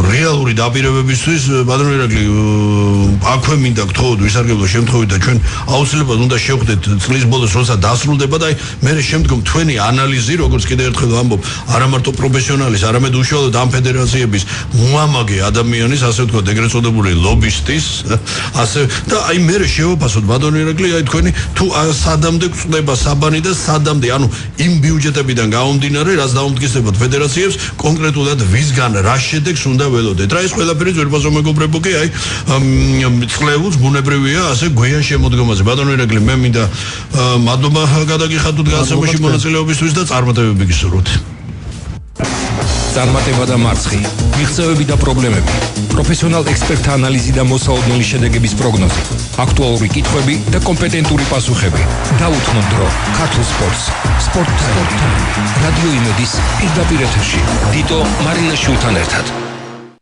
Speaker 2: რეალური დაპირებებისთვის ბატონო ირაკლი აქვე მინდა გთხოვოთ ვისარგებლო შემთხვევით და ჩვენ აუცილებლად უნდა შევხვდეთ წლის ბოლოს როცა დასრულდება და აი მე შემდგომ თქვენი ანალიზი როგორც კიდევ ერთხელ ვამბობ არა მარტო პროფესიონალის არამედ უშუალოდ ამ ფედერაციების მოამაგე ადამიანის ასე ვთქვათ ეგრეთ წოდებული ლობისტის ასე და აი მე შევაფასოთ ბატონო ირაკლი აი თქვენი თუ სადამდე გწდება საბანი და სადამდე ანუ იმ ბიუჯეტებიდან გამომდინარე რაც დაუმტკიცებათ ფედერაციებს კონკრეტულად ვისგან რა შედეგს უნდა ველოდეთ რა ეს ყველაფერი ძვირფასო მეგობრებო კი აი წყლეულს ბუნებრივია ასე გვიან შემოდგომაზე ბატონო ირაკლი მე მინდა მადლობა გადაგიხადოთ განსაკუთრებული მონაწილეობისთვის და წარმატებები გისურვოთ
Speaker 1: წარმატება და მარცხი მიღწევები და პრობლემები პროფესიონალ ექსპერტთა ანალიზი და მოსაოდნელი შედეგების პროგნოზი აქტუალური კითხვები და კომპეტენტური პასუხები დაუთმოთ დრო ქართულ სპორტს სპორტ რადიო იმედის პირდაპირ ეთერში დიტო მარინაშვილთან ერთად